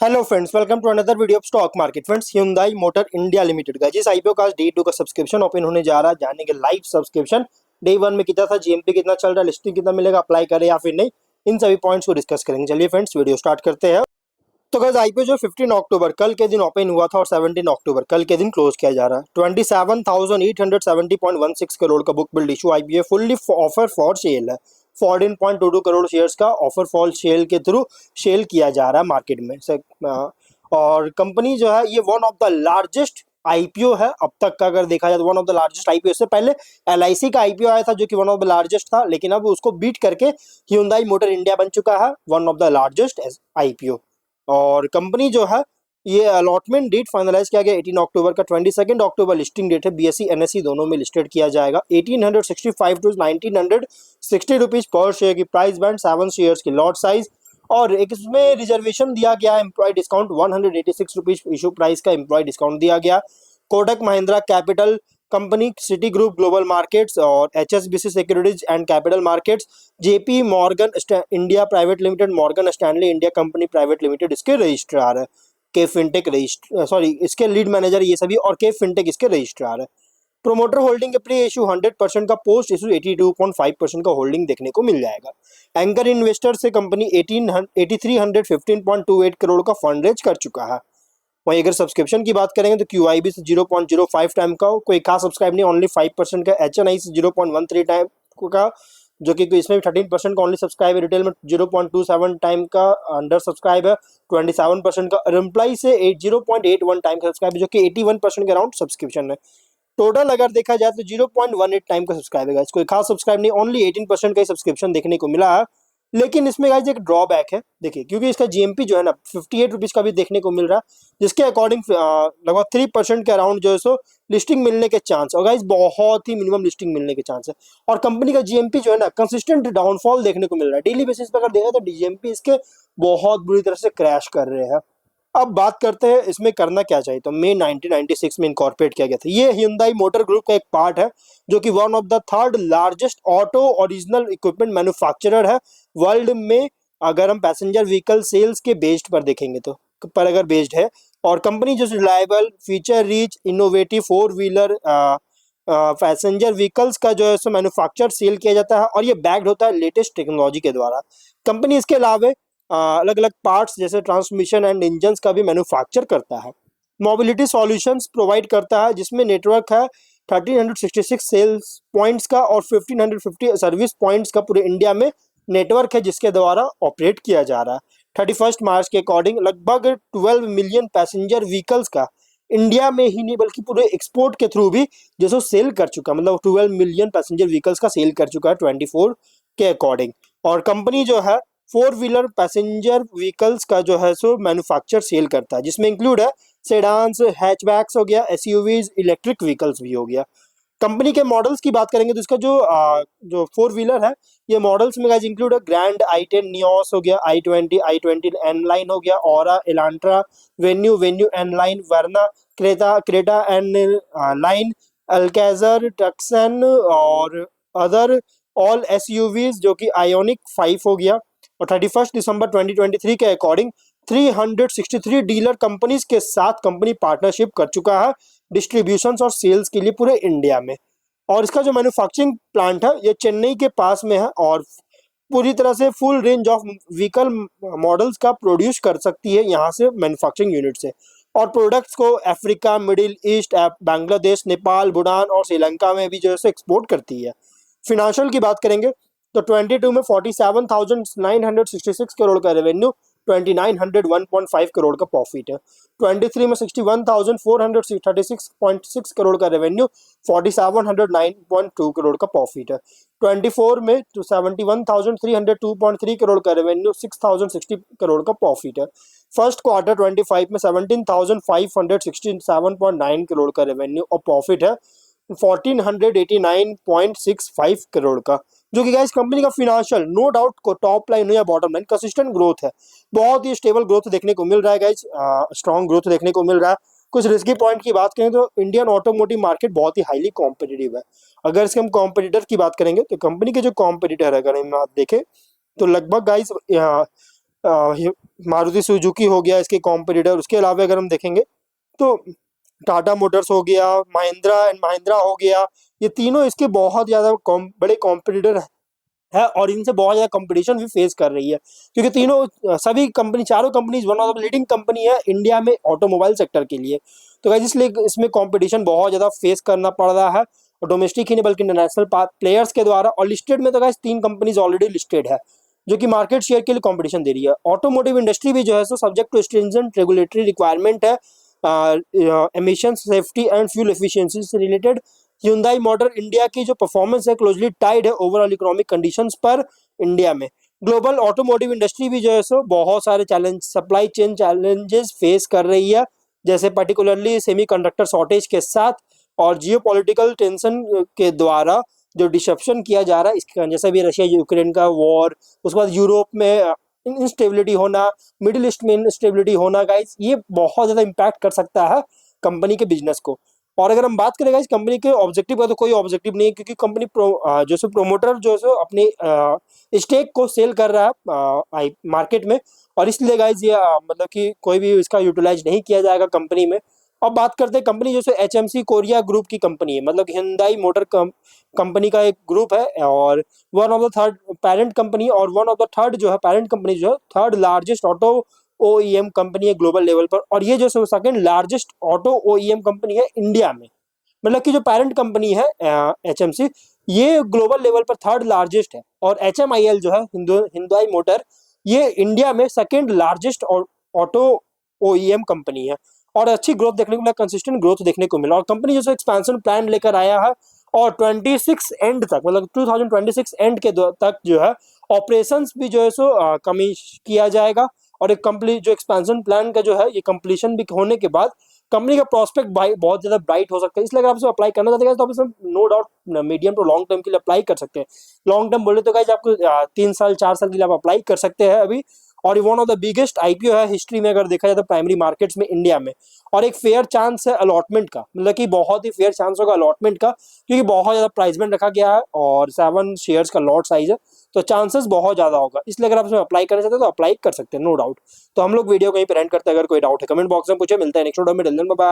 Hello friends, welcome to another video of stock market. Friends, Hyundai motor India limited का जिस IPO का day 2 का subscription open होने जा रहा है, जानने के लाइव सब्सक्रिप्शन डे 1 में कितना था, जीएमपी कितना चल रहा है, लिस्टिंग कितना मिलेगा, अप्लाई करें या फिर नहीं, इन सभी पॉइंट्स को डिस्कस करेंगे। चलिए फ्रेंड्स, वीडियो स्टार्ट करते हैं। तो गाइस, आईपीओ जो 15 अक्टूबर कल के दिन ओपन हुआ था और 17 अक्टूबर कल के दिन क्लोज किया जा रहा है। 27,870.16 करोड़ का book build issue IPO fully offer for sale है। 14.22 करोड़ शेयर्स का ऑफर फॉर सेल के थ्रू सेल किया जा रहा है मार्केट में और कंपनी जो है ये one of the largest IPO है अब तक का। अगर देखा जाए तो one of the largest IPO. इससे पहले एलआईसी का आईपीओ आया था जो कि वन ऑफ द लार्जेस्ट था, लेकिन अब उसको बीट करके Hyundai मोटर इंडिया बन चुका है one of the largest IPO. और कंपनी जो है ये अलॉटमेंट डेट फाइनलाइज किया गया 18 अक्टूबर का। 22 अक्टूबर लिस्टिंग डेट है। बीएसई एनएसई दोनों में लिस्टेड किया जाएगा। 1865 टू 1960 रुपीज पर शेयर की प्राइस बैंड, 7 शेयर्स की लॉट साइज और एक इसमें रिजर्वेशन दिया गया है। Employee discount 186 rupees issue price का एम्प्लॉय डिस्काउंट दिया गया। Kotak Mahindra Capital Company, Citigroup Global Markets और HSBC Securities and Capital Markets, JP Morgan India Private Limited, Morgan Stanley India company private limited इसके रजिस्ट्रार है। K fintech इसके lead manager ये सभी, और के फिनटेक इसके रजिस्ट्रार है। प्रोमोटर होल्डिंग के प्री इशू 100% का, पोस्ट इशू 82.5% का होल्डिंग देखने को मिल जाएगा। एंकर इन्वेस्टर से कंपनी 8315.28 करोड़ का फंड रेज कर चुका है। वहीं अगर सब्सक्रिप्शन की बात करेंगे तो QIB से 0.05 टाइम का, कोई खास सब्सक्राइब नहीं, ओनली 5% का। HNI से 0.13 टाइम का, जो कि इसमें भी 13% का ओनली सब्सक्राइब है। रिटेल में 0.27 टाइम का अंडर सब्सक्राइब है, 27% का। और एम्प्लॉय से 0.81 टाइम का सब्सक्राइब है, जो कि 81% के अराउंड सब्सक्रिप्शन है। टोटल अगर देखा जाए तो 0.18 टाइम का सब्सक्राइब है। कोई खास सब्सक्राइब नहीं, ओनली 18% का ही सब्सक्रिप्शन देखने को मिला है। लेकिन इसमें गाइज एक ड्रॉबैक है, देखिए, क्योंकि इसका जीएमपी जो है ना 58 रुपीज का भी देखने को मिल रहा है, जिसके अकॉर्डिंग लगभग 3% के अराउंड जो है सो लिस्टिंग मिलने के चांस, और गाइज बहुत ही मिनिमम लिस्टिंग मिलने के चांस है। और कंपनी का जीएमपी जो है ना कंसिस्टेंट डाउनफॉल देखने को मिल रहा है। डेली बेसिस पर अगर देखा तो जीएमपी इसके बहुत बुरी तरह से क्रैश कर रहे हैं। अब बात करते हैं इसमें करना क्या चाहिए। तो मई 1996 में इनकॉर्पोरेट किया गया था। ये Hyundai मोटर ग्रुप का एक पार्ट है, जो कि one of the third largest auto original equipment manufacturer है वर्ल्ड में। अगर हम पैसेंजर व्हीकल सेल्स के बेस्ड पर देखेंगे तो पर अगर बेस्ड है, और कंपनी जो reliable, feature rich, innovative 4 wheeler passenger vehicles का जो है सो मैन्युफैक्चर सेल किया जाता है, और ये बैक्ड होता है लेटेस्ट टेक्नोलॉजी के द्वारा। कंपनी इसके अलावा अलग अलग पार्ट्स जैसे ट्रांसमिशन एंड इंजन्स का भी मैन्युफैक्चर करता है। मोबिलिटी सॉल्यूशंस प्रोवाइड करता है, जिसमें नेटवर्क है 1366 सेल्स पॉइंट्स का और 1550 सर्विस पॉइंट्स का पूरे इंडिया में नेटवर्क है, जिसके द्वारा ऑपरेट किया जा रहा है। 31 मार्च के अकॉर्डिंग लगभग 12 मिलियन पैसेंजर व्हीकल्स का इंडिया में ही नहीं बल्कि पूरे एक्सपोर्ट के थ्रू भी जो सेल कर चुका, मतलब 12 मिलियन पैसेंजर व्हीकल्स का सेल कर चुका है 24 के अकॉर्डिंग। और कंपनी जो है 4 व्हीलर पैसेंजर व्हीकल्स का जो है सो मैन्युफैक्चर सेल करता है, जिसमें इंक्लूड है सेडान्स, हैचबैक्स हो गया, एसयूवीज, इलेक्ट्रिक व्हीकल्स भी हो गया। कंपनी के मॉडल्स की बात करेंगे तो इसका जो 4 व्हीलर है, ये मॉडल्स में गाइस इंक्लूड है ग्रैंड, i10 नियोस हो गया, i20 एन लाइन हो गया, Aura, Elantra, Venue, Venue N line, Verna, Creta N line, Alcazar, Tucson और अदर ऑल एसयूवीज, जो कि आयोनिक 5 हो गया। और 31 दिसंबर 2023 के अकॉर्डिंग 363 डीलर कंपनीज के साथ कंपनी पार्टनरशिप कर चुका है डिस्ट्रीब्यूशन और सेल्स के लिए पूरे इंडिया में। और इसका जो मैन्युफैक्चरिंग प्लांट है ये चेन्नई के पास में है, और पूरी तरह से full range of vehicle models का प्रोड्यूस कर सकती है यहाँ से मैन्युफैक्चरिंग यूनिट से। और प्रोडक्ट्स को Africa, middle east, Bangladesh, Nepal, Bhutan और श्रीलंका में भी जो है एक्सपोर्ट करती है। फिनेंशियल की बात करेंगे तो 22 में 47,966 करोड़ का रेवेन्यू, 2901.5 करोड़ का प्रॉफिट है। 23 में 61,436.6 करोड़ का रेवेन्यू, 4709.2 करोड़ का प्रॉफिट है। 24 में 71,302.3 करोड़ का रेवेन्यू, 6060 करोड़ का प्रॉफिट है। फर्स्ट क्वार्टर 25 में 17,567.9 करोड़ का रेवेन्यू और प्रॉफिट है 1489.65 करोड़ का। जो कि गाइस कंपनी का फिनेंशियल नो डाउट को टॉप लाइन हो या बॉटम लाइन कंसिस्टेंट ग्रोथ है, बहुत ही स्टेबल ग्रोथ देखने को मिल रहा है गाइस, स्ट्रॉन्ग ग्रोथ देखने को मिल रहा है। कुछ रिस्की पॉइंट की बात करें तो इंडियन ऑटोमोटिव मार्केट बहुत ही हाईली कॉम्पिटिटिव है। अगर इसके हम कॉम्पिटिटर की बात करेंगे तो कंपनी के जो कॉम्पिटिटर है अगर हम देखें तो लगभग गाइस मारुति सुजुकी हो गया इसके कॉम्पिटिटर। उसके अलावा अगर हम देखेंगे तो टाटा मोटर्स हो गया, महिंद्रा एंड महिंद्रा हो गया, ये तीनों इसके बहुत ज़्यादा बड़े कॉम्पिटिटर है और इनसे बहुत ज़्यादा कंपटीशन भी फेस कर रही है, क्योंकि तीनों सभी कंपनी, चारों companies one of the leading company है इंडिया में ऑटोमोबाइल सेक्टर के लिए। तो गाइस इसलिए इसमें कंपटीशन बहुत ज़्यादा फेस करना पड़ रहा है, और डोमेस्टिक ही नहीं बल्कि इंटरनेशनल प्लेयर्स के द्वारा। और लिस्टेड में तो गाइस 3 कंपनीज ऑलरेडी लिस्टेड है जो कि मार्केट शेयर के लिए कंपटीशन दे रही है। ऑटोमोटिव इंडस्ट्री भी जो है सो subject to stringent regulatory requirement है emission safety and fuel efficiency से रिलेटेड। Hyundai मोटर इंडिया की जो परफॉर्मेंस है क्लोजली टाइड है ओवरऑल इकोनॉमिक कंडीशंस पर इंडिया में। ग्लोबल ऑटोमोटिव इंडस्ट्री भी जो है सो बहुत सारे challenge, supply chain challenges face कर रही है, जैसे पर्टिकुलरली सेमीकंडक्टर शॉर्टेज के साथ और जियोपॉलिटिकल टेंशन के द्वारा जो डिसरप्शन किया जा रहा है इसके कारण, जैसे भी रशिया यूक्रेन का वॉर, उसके बाद यूरोप में इंस्टेबिलिटी होना, मिडिल ईस्ट में इंस्टेबिलिटी होना, गाइस ये बहुत ज़्यादा इम्पैक्ट कर सकता है कंपनी के बिजनेस को। और अगर हम बात करें गाइस कंपनी के ऑब्जेक्टिव का, तो कोई ऑब्जेक्टिव नहीं है, क्योंकि कंपनी जो सो प्रोमोटर जो सो अपने स्टेक को सेल कर रहा है मार्केट में, और इसलिए गाइस ये मतलब कि कोई भी इसका यूटिलाइज नहीं किया जाएगा कंपनी में। अब बात करते हैं कंपनी जो सो एचएमसी कोरिया ग्रुप की कंपनी है, मतलब हिंदाई मोटर कंपनी का एक ग्रुप है, और one of the third parent company, और वन ऑफ द थर्ड जो है पेरेंट कंपनी जो है third largest auto OEM company है ग्लोबल लेवल पर, और ये जो second largest auto OEM company है इंडिया में। मतलब कि जो पेरेंट कंपनी है एचएमसी, ये ग्लोबल लेवल पर थर्ड लार्जेस्ट है, और एचएमआईएल जो है हिंदुई मोटर, ये इंडिया में second largest auto OEM company है, और अच्छी ग्रोथ देखने को मिला, कंसिस्टेंट ग्रोथ देखने को मिला। और कंपनी जो एक्सपेंशन प्लान लेकर आया है, और 26 एंड तक, मतलब 2026 एंड के तक जो है ऑपरेशंस भी जो है सो कमी किया जाएगा, और एक कंप्लीट जो एक्सपेंशन प्लान का जो है ये कंप्लीशन भी होने के बाद कंपनी का प्रोस्पेक्ट बहुत ज्यादा ब्राइट हो सकता है। इसलिए अगर आप इसे अप्लाई करना चाहते हैं तो आप इसे no doubt medium to long term के लिए अप्लाई कर सकते हैं। लॉन्ग टर्म बोले तो गाइस आपको 3 साल 4 साल के लिए आप अप्लाई कर सकते हैं अभी, और ये one of the biggest IPO है हिस्ट्री में अगर देखा जाए तो प्राइमरी मार्केट्स में इंडिया में। और एक फेयर चांस है अलॉटमेंट का, मतलब कि बहुत ही फेयर चांस होगा अलॉटमेंट का, क्योंकि बहुत ज्यादा प्राइसमेंट रखा गया है और 7 शेयर्स का लॉट साइज है, तो चांसेस बहुत ज्यादा होगा। इसलिए अगर आप इसमें अप्लाई करना चाहते हैं तो अप्लाई कर सकते हैं नो डाउट। तो हम लोग वीडियो कहीं पे एंड करते हैं, अगर कोई डाउट है कमेंट बॉक्स में पूछे। मिलते हैं नेक्स्ट वीडियो में, बाय।